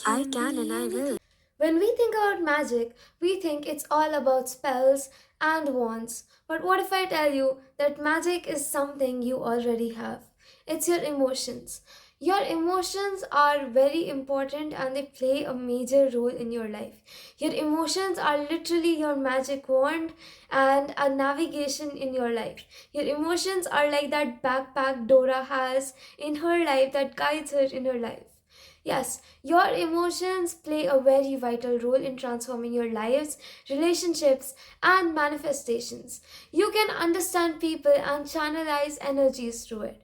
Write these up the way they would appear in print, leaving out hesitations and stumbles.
I can and I will. When we think about magic, we think it's all about spells and wands. But what if I tell you that magic is something you already have? It's your emotions. Your emotions are very important and they play a major role in your life. Your emotions are literally your magic wand and a navigation in your life. Your emotions are like that backpack Dora has in her life that guides her in her life. Yes, your emotions play a very vital role in transforming your lives, relationships, and manifestations. You can understand people and channelize energies through it.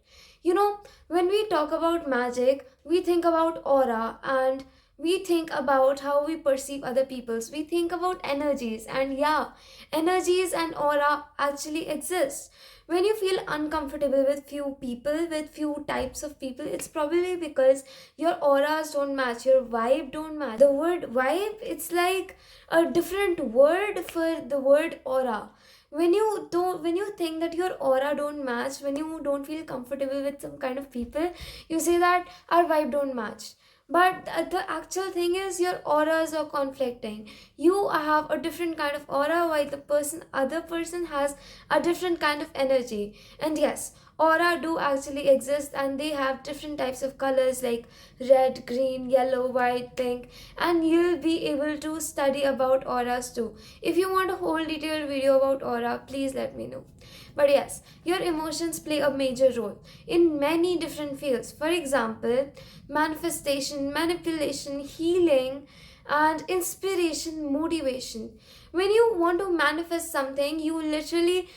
When we talk about magic, we think about aura and we think about how we perceive other people's. We think about energies, and yeah, energies and aura actually exist. When you feel uncomfortable with few people, with few types of people, it's probably because your auras don't match, your vibe don't match. The word vibe, it's like a different word for the word aura. When you think that your aura don't match, when you don't feel comfortable with some kind of people, you say that our vibe don't match. But the actual thing is your auras are conflicting. You have a different kind of aura while the other person has a different kind of energy. And yes, aura do actually exist and they have different types of colors like red, green, yellow, white, pink, and you'll be able to study about auras too. If you want a whole detailed video about aura, please let me know. But yes, your emotions play a major role in many different fields. For example, manifestation, manipulation, healing, and inspiration, motivation. When you want to manifest something, you literally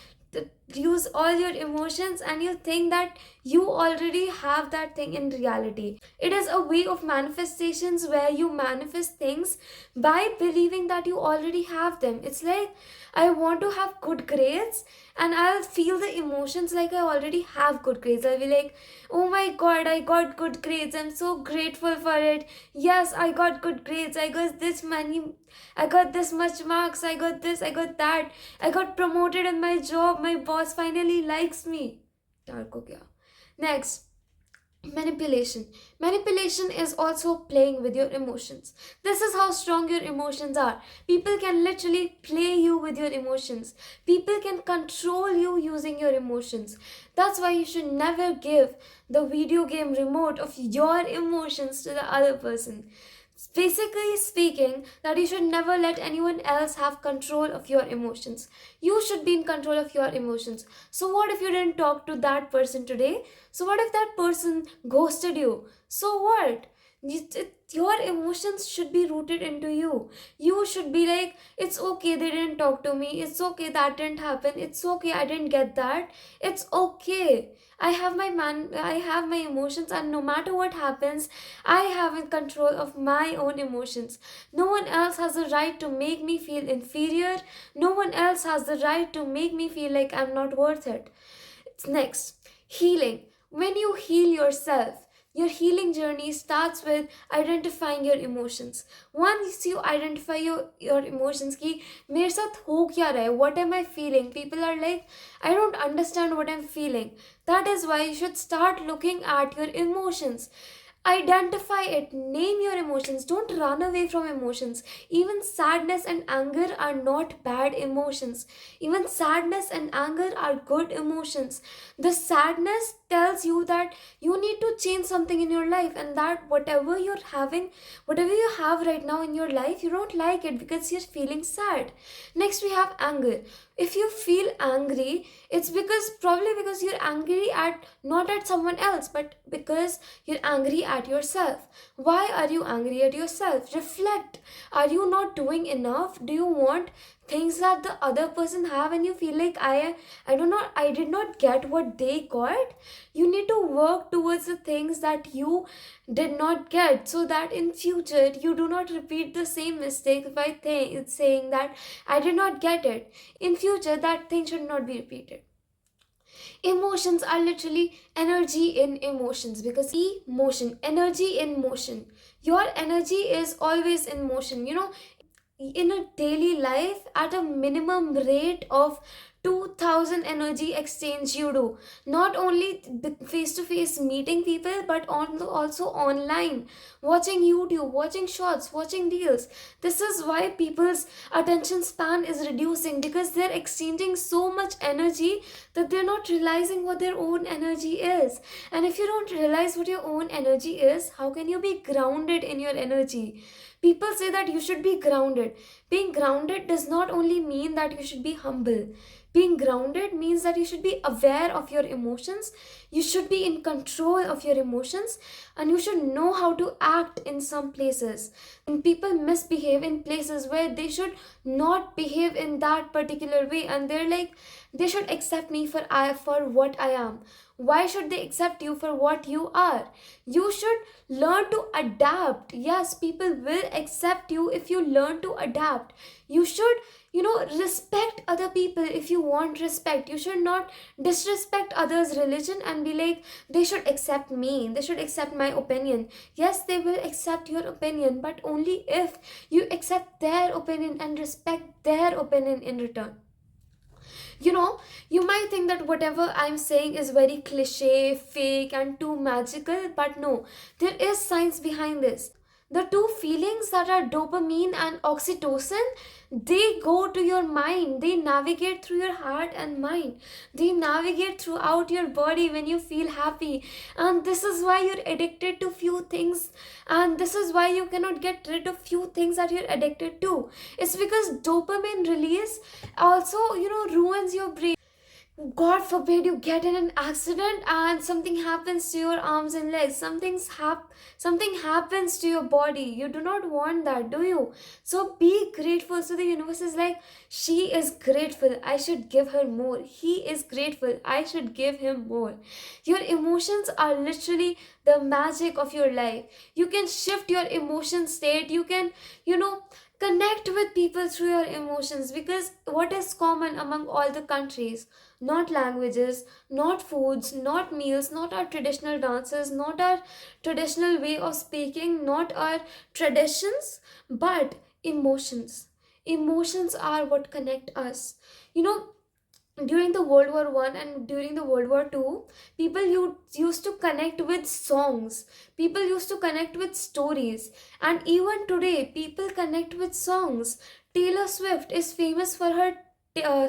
use all your emotions and you think that you already have that thing in reality. It is a way of manifestations where you manifest things by believing that you already have them. It's like, I want to have good grades and I'll feel the emotions like I already have good grades. I'll be like, oh my god, I got good grades, I'm so grateful for it. Yes, I got good grades, I got this money, I got this much marks, I got this, I got that, I got promoted in my job, my boss finally likes me. यार को क्या. Next, manipulation. Manipulation is also playing with your emotions. This is how strong your emotions are. People can literally play you with your emotions. People can control you using your emotions. That's why you should never give the video game remote of your emotions to the other person. Basically speaking, that you should never let anyone else have control of your emotions. You should be in control of your emotions. So what if you didn't talk to that person today? So what if that person ghosted you? So what? Your emotions should be rooted into you. You should be like, it's okay they didn't talk to me, it's okay that didn't happen, it's okay I didn't get that, it's okay. I have my emotions, and no matter what happens, I have in control of my own emotions. No one else has the right to make me feel inferior. No one else has the right to make me feel like I'm not worth it. Next, healing. When you heal yourself, your healing journey starts with identifying your emotions. Once you identify your emotions ki mere sath ho kya raha hai, what am I feeling, people are like, I don't understand what I'm feeling. That is why you should start looking at your emotions. Identify it, name your emotions, don't run away from emotions. Even sadness and anger are not bad emotions. Even sadness and anger are good emotions. The sadness tells you that you need to change something in your life, and that whatever you're having, whatever you have right now in your life, you don't like it because you're feeling sad. Next, we have anger. If you feel angry, it's probably because you're angry at not at someone else, but because you're angry at yourself. Why are you angry at yourself? Reflect. Are you not doing enough? Do you want things that the other person have and you feel like I did not get what they got? You need to work towards the things that you did not get, so that in future you do not repeat the same mistake by saying that I did not get it. In future that thing should not be repeated. Emotions are literally energy in emotions, because emotion, energy in motion. Your energy is always in motion. In a daily life, at a minimum rate of 2000 energy exchange you do, not only face to face meeting people, but also online, watching YouTube, watching shorts, watching reels. This is why people's attention span is reducing, because they're exchanging so much energy that they're not realizing what their own energy is. And if you don't realize what your own energy is, how can you be grounded in your energy? People say that you should be grounded. Being grounded does not only mean that you should be humble. Being grounded means that you should be aware of your emotions, you should be in control of your emotions, and you should know how to act in some places. And people misbehave in places where they should not behave in that particular way, and they're like, they should accept me for what I am. Why should they accept you for what you are? You should learn to adapt. Yes, people will accept you if you learn to adapt. You should, respect other people if you want respect. You should not disrespect others' religion and be like, they should accept me, they should accept my opinion. Yes, they will accept your opinion, but only if you accept their opinion and respect their opinion in return. You might think that whatever I'm saying is very cliche, fake, and too magical, but no, there is science behind this. The two feelings that are dopamine and oxytocin, they go to your mind, they navigate through your heart and mind, they navigate throughout your body when you feel happy. And this is why you're addicted to few things, and this is why you cannot get rid of few things that you're addicted to. It's because dopamine release also ruins your brain. God forbid you get in an accident and something happens to your arms and legs. Something happens to your body. You do not want that, do you? So be grateful. So the universe is like, she is grateful, I should give her more. He is grateful, I should give him more. Your emotions are literally the magic of your life. You can shift your emotion state. You can, connect with people through your emotions, because what is common among all the countries? Not languages, not foods, not meals, not our traditional dances, not our traditional way of speaking, not our traditions, but emotions. Emotions are what connect us. You know, during the World War I and during the World War II, people used to connect with songs. People used to connect with stories. And even today, people connect with songs. Taylor Swift is famous for her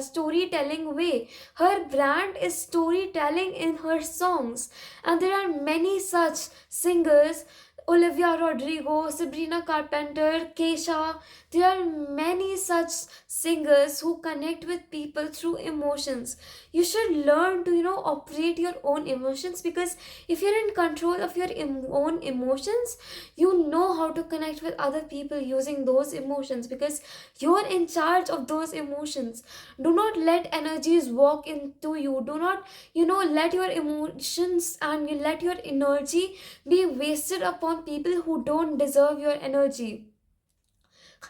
storytelling way. Her brand is storytelling in her songs. And there are many such singers. Olivia Rodrigo, Sabrina Carpenter, Keisha. There are many such singers who connect with people through emotions. You should learn to, operate your own emotions, because if you're in control of your own emotions, you know how to connect with other people using those emotions, because you're in charge of those emotions. Do not let energies walk into you. Do not, let your emotions and you let your energy be wasted upon people who don't deserve your energy.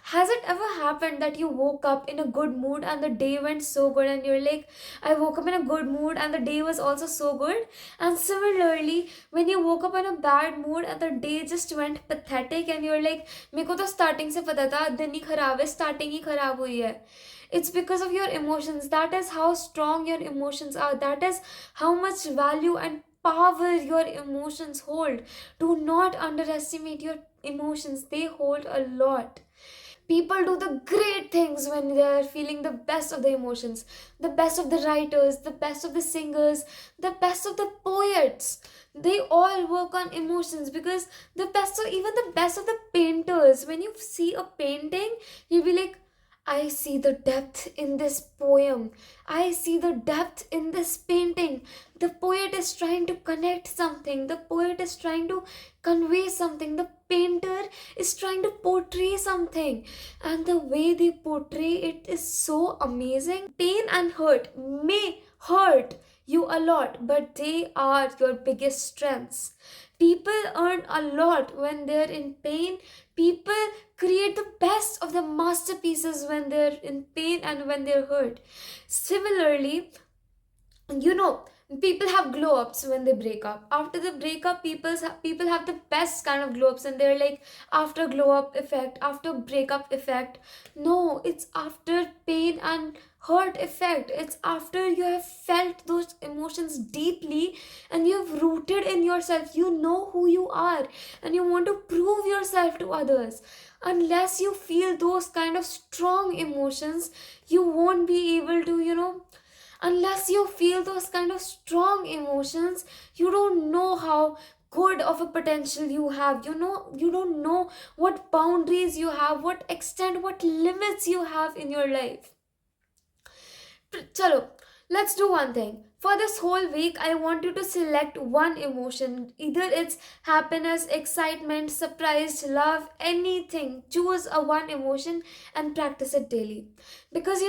Has it ever happened that you woke up in a good mood and the day went so good, and you're like, I woke up in a good mood and the day was also so good? And similarly, when you woke up in a bad mood and the day just went pathetic, and you're like, मेरे को तो starting से पता था दिन ही खराब है, starting ही खराब हुई है. It's because of your emotions. That is how strong your emotions are. That is how much value and power your emotions hold. Do not underestimate your emotions, they hold a lot. People do the great things when they are feeling the best of the emotions, the best of the writers, the best of the singers, the best of the poets. They all work on emotions, because even the best of the painters, when you see a painting, you'll be like, I see the depth in this poem. I see the depth in this painting. The poet is trying to connect something. The poet is trying to convey something. The painter is trying to portray something. And the way they portray it is so amazing. Pain and hurt may hurt you a lot, but they are your biggest strengths. People earn a lot when they're in pain. People create the best of the masterpieces when they're in pain and when they're hurt. Similarly, People have glow ups when they break up. After the breakup, people have the best kind of glow ups, and they're like, after glow up effect, after breakup effect. No, it's after pain and hurt effect. It's after you have felt those emotions deeply, and you've rooted in yourself. You know who you are, and you want to prove yourself to others. Unless you feel those kind of strong emotions, you won't be able to, unless you feel those kind of strong emotions, you don't know how good of a potential you have. You don't know what boundaries you have, what extent, what limits you have in your life. Chalo, let's do one thing. For this whole week, I want you to select one emotion. Either it's happiness, excitement, surprise, love, anything. Choose a one emotion and practice it daily. Because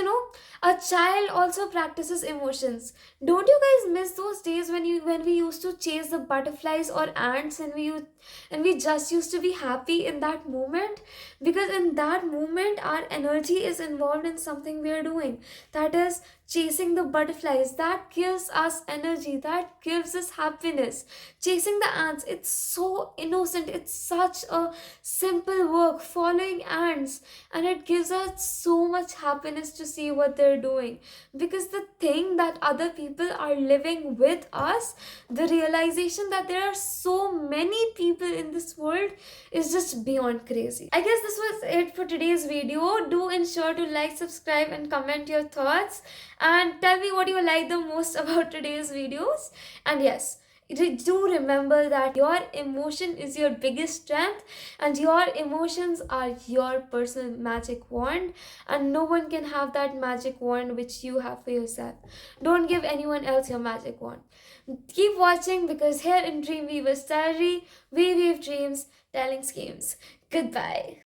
a child also practices emotions. Don't you guys miss those days when we used to chase the butterflies or ants, and we just used to be happy in that moment? Because in that moment our energy is involved in something we are doing, that is chasing the butterflies. That gives us energy, that gives us happiness. Chasing the ants, it's so innocent, it's such a simple work, following ants, and it gives us so much happiness to see what they're doing. Because the thing that other people are living with us, the realization that there are so many people in this world, is just beyond crazy. I guess this was it for today's video. Do ensure to like, subscribe, and comment your thoughts, and tell me what you like the most about today's videos. And yes, do remember that your emotion is your biggest strength, and your emotions are your personal magic wand, and no one can have that magic wand which you have for yourself. Don't give anyone else your magic wand. Keep watching, because here in Dreamweaver's Diary, we weave dreams, telling schemes. Goodbye.